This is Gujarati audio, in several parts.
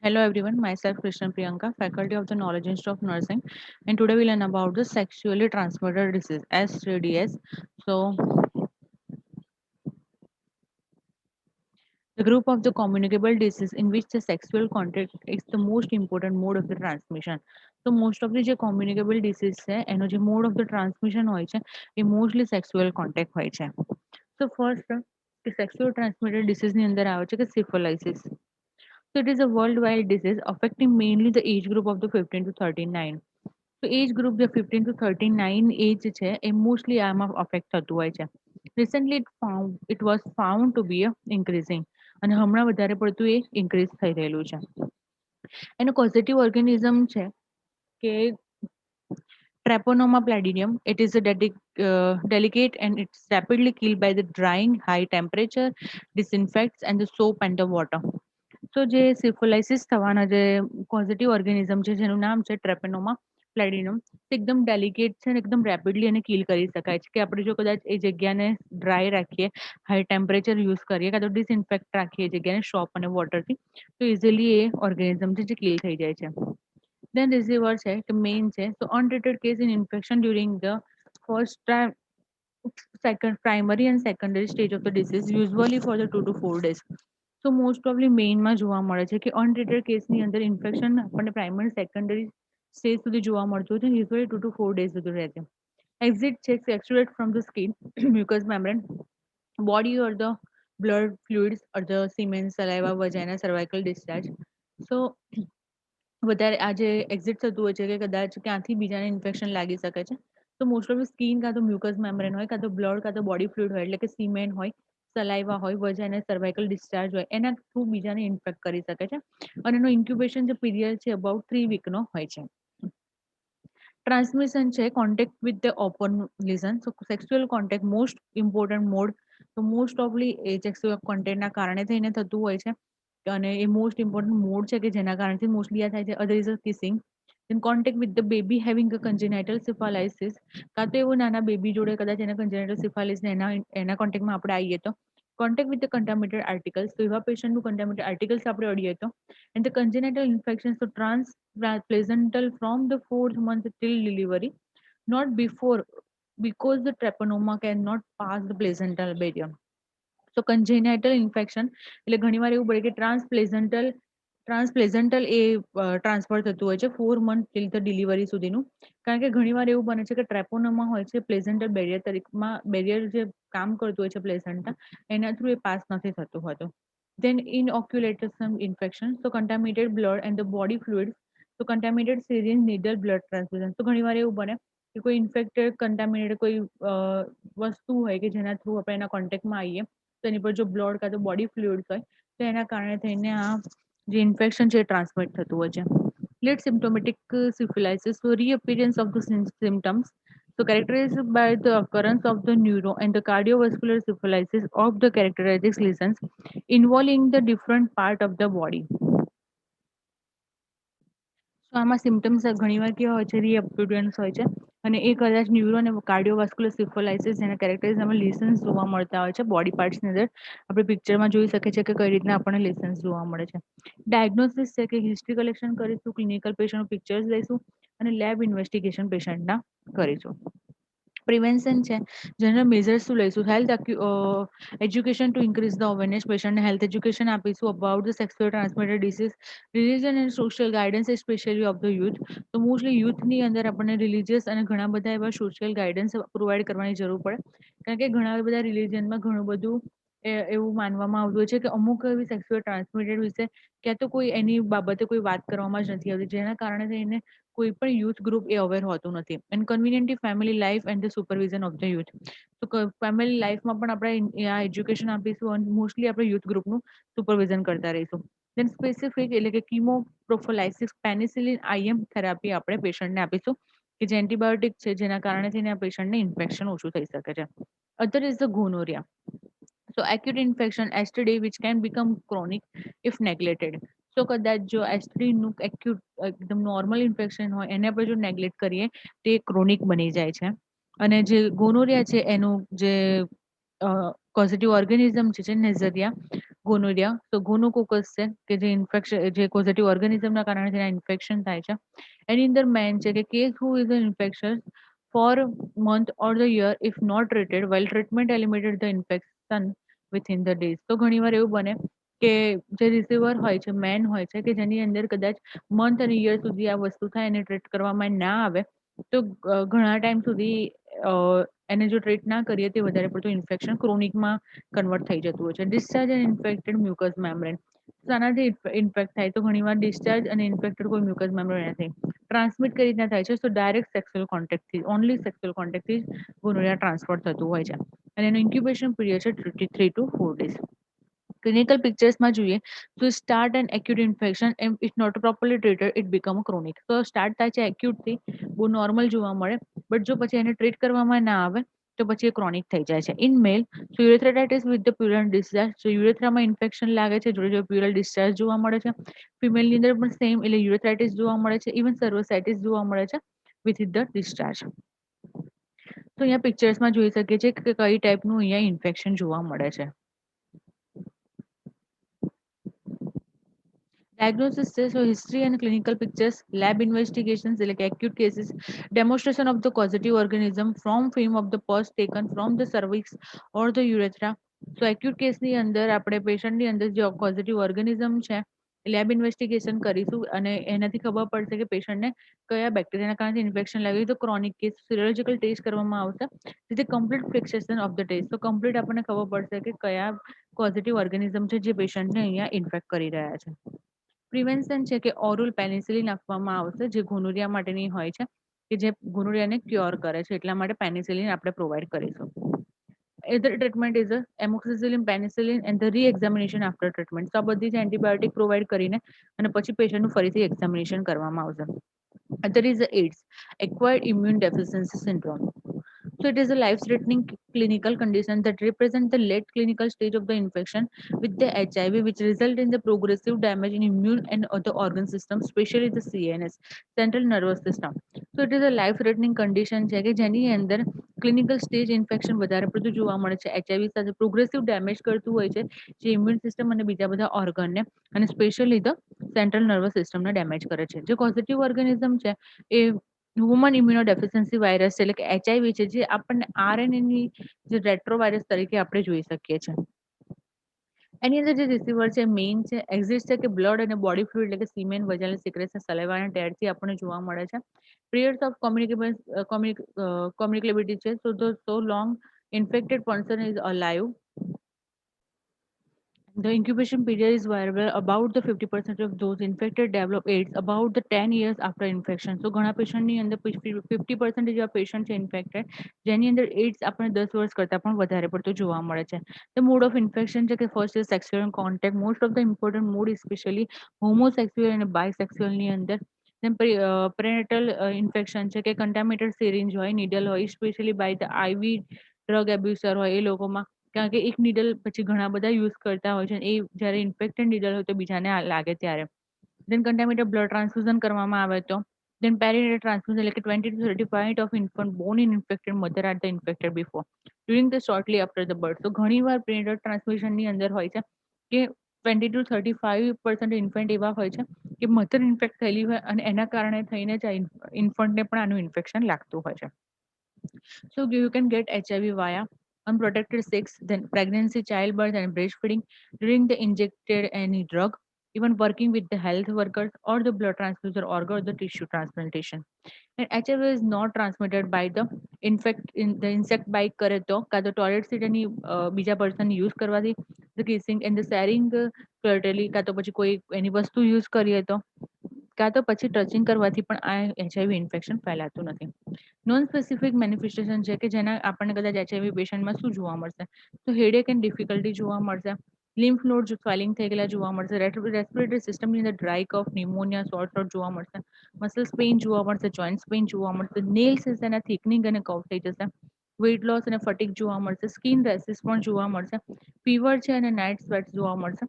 Hello everyone, myself Krishna Priyanka, faculty of the Knowledge Institute of Nursing, and today we learn about the sexually transmitted disease (STDs). So, the group of the communicable disease in which the sexual contact is the most important mode of the transmission. So, most of the જે communicable disease છે એનો જે mode of the transmission હોય છે એ mostly sexual contact હોય છે. So, first the sexual transmitted disease ની અંદર આવે છે કે syphilis. So it is a worldwide disease affecting mainly the age group of the 15 to 39. So age group જે 15 to 39 એજ છે એ મોસ્ટલી આમાં અફેક્ટ થતું હોય છે. Recently it was found to be increasing અને હમણાં વધારે પડતું એ ઇન્ક્રીઝ થઈ રહેલું છે. એનું કોઝિટિવ ઓર્ગેનિઝમ છે કે Treponema pallidum. It is a delicate and it's rapidly killed by the drying, high temperature, disinfects and the soap and the water. So જે સિફોલાઇસિસ થવાના જે પોઝિટિવ ઓર્ગેનિઝમ છે જેનું નામ છે ટ્રેપેનોમા પ્લેડિનમ તે એકદમ ડેલિકેટ છે અને એકદમ રેપિડલી એને કિલ કરી શકાય છે કે આપણે જો કદાચ એ જગ્યાને ડ્રાય રાખીએ હાઈ ટેમ્પરેચર યુઝ કરીએ કાં તો ડિસઇન્ફેક્ટ રાખીએ એ જગ્યાને સોપ અને વોટરથી તો ઇઝીલી એ ઓર્ગેનિઝમ છે જે કિલ થઈ જાય છે. Then receiver છે કે મેઇન છે so untreated case in infection during the first time second primary and secondary stage of the disease usually for the 2 to 4 days. So most probably મેઇનમાં જોવા મળે છે કે અનટ્રીટેડ કેસની અંદર ઇન્ફેક્શન આપણને પ્રાઇમરી સેકન્ડરી સ્ટેજ સુધી જોવા મળતું હોય છે યુઝ્યુઅલી 2 to 4 days સુધી રહે છે. એક્ઝિટ છે exudate from the skin mucus membrane body or the blood fluids or the semen saliva vagina cervical discharge. So વધારે આ જે એક્ઝિટ થતું હોય છે કે કદાચ ક્યાંથી બીજાને ઇન્ફેક્શન લાગી શકે છે તો મોસ્ટ ઓફ સ્કિન કાં તો મ્યુકસ મેમ્બ્રેન હોય કાં તો બ્લડ કાં તો બોડી ફ્લુઇડ હોય એટલે કે સીમેન હોય સલાઇવા હોય વજાઇના સર્વાઇકલ ડિસ્ચાર્જ હોય એના થ્રુ બીજાને ઇન્ફેક્ટ કરી શકે છે અને એનો ઇન્ક્યુબેશન જે પીરિયડ છે અબાઉટ 3 વીકનો હોય છે. ટ્રાન્સમિશન છે contact with the open listen so sexual contact most important mode તો મોસ્ટ ઓફલી એ સેક્સ્યુઅલ કોન્ટેક્ટના કારણે થઈને થતું હોય છે અને એ મોસ્ટ ઇમ્પોર્ટન્ટ મોડ છે કે જેના કારણથી મોસ્ટલી આ થાય છે. Other is a kissing in contact with the baby having a congenital syphilis કાં તો એવું નાના બેબી જોડે કદાચ એના કન્જેનાઇટલ સિફાલિસને એના કોન્ટેક્ટમાં આપણે આવીએ તો contact with the contaminated articles તો એવા પેશન્ટનું કન્ટામિનેટેડ આર્ટિકલ્સ આપણે અડીએ તો એન્ડ ધ કન્જેનાઇટલ ઇન્ફેક્શન તો placental from the 4th month till delivery not before because the treponema cannot pass the placental barrier. So congenital infection એટલે ઘણીવાર એવું પડે કે ટ્રાન્સપ્લેઝન્ટલ એ ટ્રાન્સફર થતું હોય છે 4 month till the ડિલિવરી સુધીનું કારણ કે ઘણીવાર એવું બને છે કે ટ્રેપોનોમા હોય છે પ્લેઝન્ટલ બેરિયર તરીકેમાં બેરિયર જે કામ કરતું હોય છે પ્લેઝન્ટા એના થ્રુ એ પાસ નથી થતું હોતું. Then inoculation infection so contaminated blood and the body fluids so contaminated syringe needle blood transfusion તો ઘણીવાર એવું બને કે કોઈ ઇન્ફેક્ટેડ કન્ટામિનેટેડ કોઈ વસ્તુ હોય કે જેના થ્રુ આપણે એના કોન્ટેક્ટમાં આવીએ તો એની પર જો બ્લડ કાં તો બોડી ફ્લુઇડ્સ હોય તો એના કારણે થઈને આ જે ઇન્ફેક્શન છે એ ટ્રાન્સમિટ થતું હોય છે. Late symptomatic syphilis so reappearance of the symptoms so characterized by the occurrence of the neuro and the cardiovascular syphilisis of the characteristic lesions involving the different part of the body. તો આમાં સિમ્પટમ્સ ઘણીવાર કેવા હોય છે રીઅપ્યુડન્સ હોય છે અને એ કદાચ ન્યુરો અને કાર્ડિયોવાસ્ક્યુલર સિફોલાઇસિસ જેના કેરેક્ટરિઝમ લેસન્સ જોવા મળતા હોય છે બોડી પાર્ટ્સની અંદર આપણે પિક્ચરમાં જોઈ શકીએ છીએ કે કઈ રીતના આપણને લેસન્સ જોવા મળે છે. ડાયગ્નોસિસ છે કે હિસ્ટ્રી કલેક્શન કરીશું ક્લિનિકલ પેશન્ટ પિક્ચર્સ લઈશું અને લેબ ઇન્વેસ્ટિગેશન પેશન્ટના કરીશું. પ્રિવેન્શન છે જેના મેઝર્સ શું લઈશું education two increase the awareness પેશન્ટને હેલ્થ એજ્યુકેશન આપીશું about the sexual transmitted disease religion and social guidance specially of the youth તો મોસ્ટલી યુથની અંદર આપણને રિલિજિયસ અને ઘણા બધા એવા સોશિયલ ગાઈડન્સ પ્રોવાઈડ કરવાની જરૂર પડે કારણ કે ઘણા બધા રિલિજનમાં ઘણું બધું એવું માનવામાં આવતું હોય છે કે અમુક એવી સેક્સ્યુઅલ ટ્રાન્સમિટેડ વિશે ક્યાં તો કોઈ એની બાબતે કોઈ વાત કરવામાં જ નથી આવતી જેના કારણે થઈને કોઈ પણ યુથ ગ્રુપ એ અવેર હોતું નથી and conveniently family life and the supervision of the youth તો ફેમિલી લાઈફમાં પણ આપણે આ એજ્યુકેશન આપીશું અને મોસ્ટલી આપણે યુથ ગ્રુપનું સુપરવિઝન કરતા રહીશું. દેન સ્પેસિફિક એટલે કે કીમો પ્રોફોલાઇસિસ પેનિસિલિન આઈએમ થેરાપી આપણે પેશન્ટને આપીશું કે જે એન્ટીબાયોટિક છે જેના કારણે થઈને આ પેશન્ટને ઇન્ફેક્શન ઓછું થઈ શકે છે. Other is the gonorrhoea so acute infection STD which can become chronic if neglected. So કદાચ જો STD નું એક્યુટ એકદમ નોર્મલ ઇન્ફેક્શન હોય એને આપણે જો નેગ્લેક્ટ કરીએ તો એ ક્રોનિક બની જાય છે અને જે ગોનોરિયા છે એનું જે કોઝિટિવ ઓર્ગેનિઝમ છે નેઝરિયા ગોનોરિયા તો ગોનોકોકસ છે કે જે ઇન્ફેક્શન જે પોઝિટિવ ઓર્ગેનિઝમના કારણે જેના ઇન્ફેક્શન થાય છે. એની અંદર મેન છે કે case who is infection for month or the year if not treated while treatment eliminated the infection within the days. તો ઘણીવાર એવું બને કે જે રિસીવર હોય છે મેન હોય છે કે જેની અંદર કદાચ મંથ અને યર સુધી આ વસ્તુ થાય એને ટ્રીટ કરવામાં ના આવે તો ઘણા ટાઈમ સુધી એને જો ટ્રીટ ના કરીએ તે વધારે પડતું ઇન્ફેક્શન ક્રોનિકમાં કન્વર્ટ થઈ જતું હોય છે. Discharge and infected mucus membrane શાનાથી ઇન્ફેક્ટ થાય તો ઘણીવાર ડિસ્ચાર્જ અને ઇન્ફેક્ટેડ કોઈ મ્યુકસ મેમ્બ્રેન નથી. ટ્રાન્સમિટ કઈ રીતના થાય છે તો ડાયરેક્ટ સેક્સ્યુઅલ કોન્ટેક્ટથી ઓનલી સેક્સ્યુઅલ કોન્ટેક્ટથી ગોનોરિયા ટ્રાન્સફર થતું હોય છે અને એનું ઇન્ક્યુબેશન પીરિયડ છે 3 to 4 days. ક્લિનિકલ પિક્ચર્સમાં જોઈએ તો start and acute infection it not properly treated it become chronic. તો સ્ટાર્ટ થાય છે એક્યુટથી બહુ નોર્મલ જોવા મળે બટ જો પછી એને ટ્રીટ કરવામાં ના આવે તો પછી એ ક્રોનિક થઈ જાય છે. In male so urethritis with the purulent discharge તો યુરેથ્રામાં ઇન્ફેક્શન લાગે છે જોડે જોડે પ્યુરલ ડિસ્ચાર્જ જોવા મળે છે. ફિમેલની અંદર પણ સેમ એટલે યુરેથ્રાઇટિસ જોવા મળે છે ઇવન સર્વસાઇટિસ જોવા મળે છે વિથ ધ ડિસ્ચાર્જ. તો અહીંયા પિક્ચર્સમાં જોઈ શકીએ છીએ કે કઈ ટાઈપનું અહીંયા ઇન્ફેક્શન જોવા મળે છે. Diagnosis છે so history and clinical pictures, lab investigations એટલે કે acute cases, demonstration of the causative organism from film of the pus taken from the cervix or the urethra. So acute case ની અંદર આપણે પેશન્ટની અંદર જે causative organism છે લેબ ઇન્વેસ્ટિગેશન કરીશું અને એનાથી ખબર પડશે કે પેશન્ટને કયા બેક્ટેરિયાના કારણે ઇન્ફેક્શન લાગ્યું તો ક્રોનિક કેસ સિરોલોજીકલ ટેસ્ટ કરવામાં આવશે જેથી complete fixation of the test તો કમ્પ્લીટ આપણને ખબર પડશે કે કયા પોઝિટિવ ઓર્ગેનિઝમ છે જે પેશન્ટને અહીંયા ઇન્ફેક્ટ કરી રહ્યા છે. પ્રિવેન્શન છે કે ઓરલ પેનિસિલિન આપવામાં આવશે જે ગોનોરિયા માટેની હોય છે કે જે ગોનોરિયાને ક્યોર કરે છે એટલા માટે પેનિસિલિન આપણે પ્રોવાઈડ કરીશું. Either treatment is a amoxicillin, penicillin and the re-examination after treatment. તો આ બધી જ એન્ટીબાયોટિક પ્રોવાઈડ કરીને અને પછી પેશન્ટનું ફરીથી એક્ઝામિનેશન કરવામાં આવશે. There is AIDS, acquired immune deficiency syndrome. So it is a life-threatening clinical condition that represents the late clinical stage of the infection with the HIV, which result in the progressive damage in immune and other organ systems, especially the CNS, central nervous system. So it is a life-threatening condition છે કે જેની અંદર ક્લિનિકલ સ્ટેજ ઇન્ફેક્શન વધારે પડતું જોવા મળે છે. HIV સાથે પ્રોગ્રેસિવ ડેમેજ કરતું હોય છે જે ઇમ્યુન સિસ્ટમ અને બીજા બધા ઓર્ગનને અને સ્પેશિયલી ધ સેન્ટ્રલ નર્વસ સિસ્ટમને ડેમેજ કરે છે. જે પોઝિટિવ ઓર્ગેનિઝમ છે એ હ્યુમન ઇમ્યુનોડેફિશિયન્સી વાયરસ એટલે કે HIV છે જે આપણને RNA ની જે રેટ્રોવાયરસ તરીકે આપણે જોઈ શકીએ છીએ. એની અંદર જે રિસીવર છે મેઇન છે એક્ઝિસ્ટ છે કે બ્લડ અને બોડી ફ્લુઇડ એટલે કે સિમેન વજાલ સિક્રેશન સલાઇવા અને ટેરથી આપણને જોવા મળે છે. પીરિયડ્સ ઓફ કોમ્યુનિકેબિલિટી છે so long infected person is alive. The incubation period is variable. About the 50% of those infected develop AIDS about the 10 years after infection. So ઘણા પેશન્ટની અંદર 50% જેવા પેશન્ટ છે ઇન્ફેક્ટેડ જેની અંદર એડ્સ આપણે 10 વર્ષ કરતાં પણ વધારે પડતું જોવા મળે છે. The mode of infection છે કે first is sexual contact most of the important mode specially homosexual અને બાયસેક્સ્યુઅલની અંદર then prenatal infection છે કે contaminated syringe હોય needle હોય specially by the IV drug abuser હોય એ લોકોમાં કારણ કે એક નીડલ પછી ઘણા બધા યુઝ કરતા હોય છે એ જ્યારે ઇન્ફેક્ટેડ નીડલ હોય તો બીજાને લાગે ત્યારે દેન કન્ટામિનેટેડ બ્લડ ટ્રાન્સફ્યુઝન કરવામાં આવે તો દેન પેરીનેટલ ટ્રાન્સફ્યુઝન એટલે કે 20 to 35 of infant born in infected mother are the infected before during the shortly after the birth. તો ઘણીવાર પ્રેનેટલ ટ્રાન્સમિશનની અંદર હોય છે કે 20 to 35% ઇન્ફન્ટ એવા હોય છે કે મધર ઇન્ફેક્ટ થયેલી હોય અને એના કારણે થઈને જ ઇન્ફન્ટને પણ આનું ઇન્ફેક્શન લાગતું હોય છે. So you can get HIV via unprotected sex, then pregnancy, childbirth, and breastfeeding during the injected any drug, even working with the health workers or the blood transfuser or the tissue transplantation. And HIV is not transmitted by the the insect bite કરે તો કાં તો ટોયલેટ સીટ એની બીજા પર્સન યુઝ કરવાથી the kissing and the sharing flirtily કાં તો પછી કોઈ એની વસ્તુ યુઝ કરીએ તો કાં તો પછી ટચિંગ કરવાથી પણ આ HIV ઇન્ફેક્શન ફેલાતું નથી. નોન સ્પેસિફિક મેનિફેસ્ટેશન છે કે જેના આપણને કદાચ HIV પેશન્ટમાં શું જોવા મળશે તો હેડેક એન્ડ ડિફિકલ્ટી જોવા મળશે લિમ્ફ નોડ સ્વેલિંગ થઈ ગયેલા જોવા મળશે રેસ્પિરેટરી સિસ્ટમની અંદર ડ્રાય કફ ન્યુમોનિયા શોર્ટ થ્રોટ જોવા મળશે મસલ્સ પેઇન જોવા મળશે જોઇન્ટ્સ પેઇન જોવા મળશે નેલ્સ એના થિકનિંગ અને કફ થઈ જશે વેઇટ લોસ અને ફટીક જોવા મળશે સ્કિન રેસિસ પણ જોવા મળશે ફીવર છે અને નાઇટ સ્વેટ્સ જોવા મળશે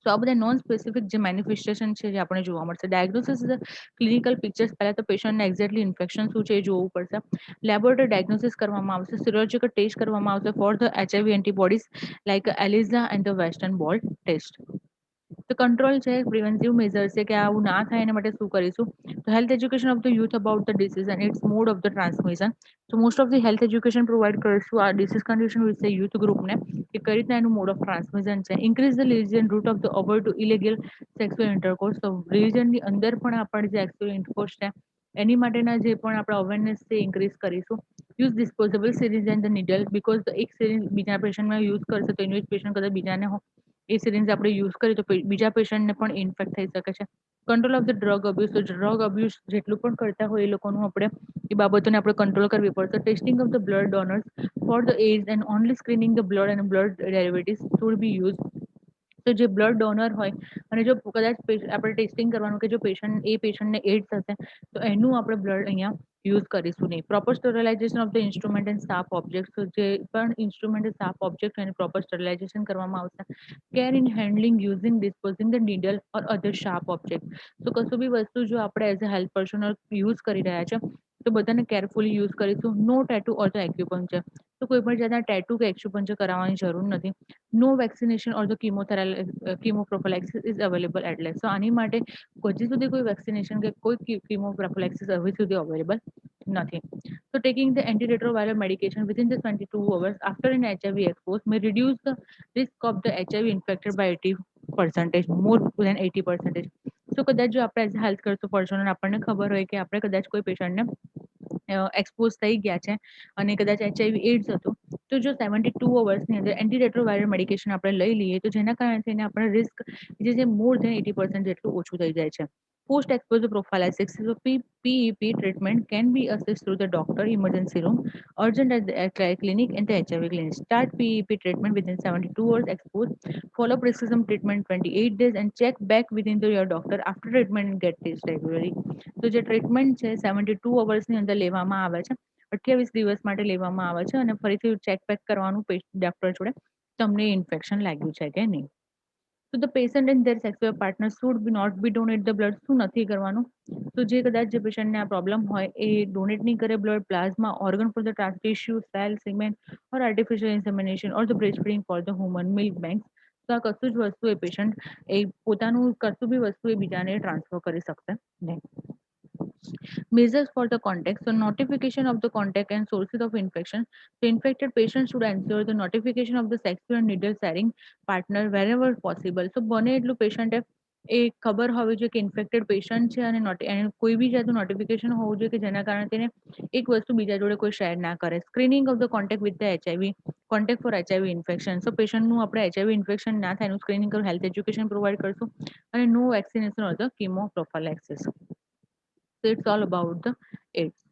તો આ બધા નોન સ્પેસિફિક જે મેનિફેસ્ટેશન છે જે આપણે જોવા મળશે. Diagnosis is a clinical pictures. પહેલા તો પેશન્ટને એક્ઝેક્ટલી ઇન્ફેક્શન શું છે એ જોવું પડશે. લેબોરેટરી ડાયગ્નોસિસ કરવામાં આવશે. સિરોલોજીકલ ટેસ્ટ કરવામાં આવશે for the HIV antibodies like ELISA and the western bolt test. તો કંટ્રોલ છે, પ્રિવેન્ટિવ મેઝર્સ છે કે આવું ના થાય એના માટે શું કરીશું. તો health education of the youth about the disease and its mode of the transmission. તો most of the health education provide કરીશું આ ડિસીઝ કન્ડિશન વિશે યુથ ગ્રુપને કે કઈ રીતના એનું મોડ ઓફ ટ્રાન્સમિશન છે. Increase the religion route of the avoid to illegal sexual intercourse. તો રિલિજનની અંદર પણ આપણે જે સેક્સ્યુઅલ ઇન્ટરકોર્સ છે એની માટેના જે પણ આપણે અવેરનેસ છે ઇન્ક્રીઝ કરીશું. Use disposable series and the needle because એક સિરીઝ બીજા પેશન્ટમાં યુઝ કરશે તો એનું પેશન્ટ કદાચ બીજાને એ સિરિંજ આપણે યુઝ કરીએ તો બીજા પેશન્ટને પણ ઇન્ફેક્ટ થઈ શકે છે. Control of the drug abuse. તો ડ્રગ અબ્યુઝ જેટલું પણ કરતા હોય એ લોકોનું આપણે એ બાબતોને આપણે કંટ્રોલ કરવી પડશે. Testing of the blood donors for the age and only screening the blood and blood derivatives should be use. તો જે બ્લડ ડોનર હોય અને જો કદાચ આપણે ટેસ્ટિંગ કરવાનું કે જો પેશન્ટ એ પેશન્ટને એડ્સ હશે તો એનું આપણે બ્લડ અહીંયા યુઝ કરીશું નહીં. Proper sterilisation of the instrument and staff object. જે પણ ઇન્સ્ટ્રુમેન્ટ સ્ટાફ ઓબ્જેક્ટ એનું પ્રોપર સ્ટરલાઇઝેશન કરવામાં આવશે. Care in handling using disposing the needle or other sharp object. તો કશું બી વસ્તુ જો આપણે as a health personal use કરી રહ્યા છે તો બધાને કેરફુલી યુઝ કરીશું. No tattoo or the acupuncture. તો કોઈ પણ જાતના ટેટુ કે એક્યુપંક્ચર કરાવવાની જરૂર નથી. No vaccination or the chemoprophylaxis is available at least. તો આની માટે હજી સુધી કોઈ વેક્સિનેશન કે કોઈ કીમોપ્રોફેલેક્સિસ હજી સુધી અવેલેબલ નથી. So taking the antiretroviral medication within the 22 hours after an HIV expose may reduce the risk of the HIV infected by 80%, more than 80%. So કદાચ જો આપણે એઝ હેલ્થ કરતો પર્સન આપણને ખબર હોય કે આપણે કદાચ કોઈ પેશન્ટને એક્સપોઝ થઈ ગયા છે અને કદાચ એચઆઈવી એડ્સ હતું તો જો 72 અવર્સની અંદર એન્ટીરેટ્રોવાયરલ મેડિકેશન આપણે લઈ લઈએ તો જેના કારણે થઈને આપણે રિસ્ક જે મોર દેન 80% જેટલું ઓછું થઈ જાય છે. Post exposure prophylaxis. So PEP treatment can be assessed through the doctor emergency room, urgent at the clinic and the HIV clinic. Start PEP treatment within 72 hours exposed. Follow prescription treatment 28 days and check back within your doctor after treatment and get test regularly. તો જે ટ્રીટમેન્ટ છે 72 અવર્સની અંદર લેવામાં આવે છે. 28 દિવસ માટે લેવામાં આવે છે અને ફરીથી ચેક બેક કરવાનું ડોક્ટર જોડે તમને ઇન્ફેક્શન લાગ્યું છે કે નહીં. તો the patient and their sexual partner should be not be donate the blood. શું નથી કરવાનું તો જે કદાચ જે પેશન્ટને આ પ્રોબ્લેમ હોય એ ડોનેટ નહીં કરે blood, plasma, organ for the trans tissue, cell, semen or artificial insemination or the breast feeding for the human milk bank. તો આ કશું જ વસ્તુ એ પેશન્ટ એ પોતાનું કશું બી વસ્તુ એ બીજાને ટ્રાન્સફર કરી શકશે નહીં. Measures for the contact. So notification of the contact and sources of infection. The infected patient should ensure the notification of the sexual and needle sharing partner wherever possible. So બને એટલું પેશન્ટે એ ખબર હોવી જોઈએ કે ઇન્ફેક્ટેડ પેશન્ટ છે અને કોઈ બી જાતનું નોટિફિકેશન હોવું જોઈએ કે જેના કારણે તેને એક વસ્તુ બીજા જોડે કોઈ શેર ના કરે. Screening of the contact with the HIV contact for HIV infection. So પેશન્ટનું આપણે એચઆઈવી ઇન્ફેક્શન ના થાય એનું સ્ક્રીનિંગ કરું, હેલ્થ એજ્યુકેશન પ્રોવાઈડ કરશું અને no vaccination or the chemoprophylaxis. So it's all about the AIDS.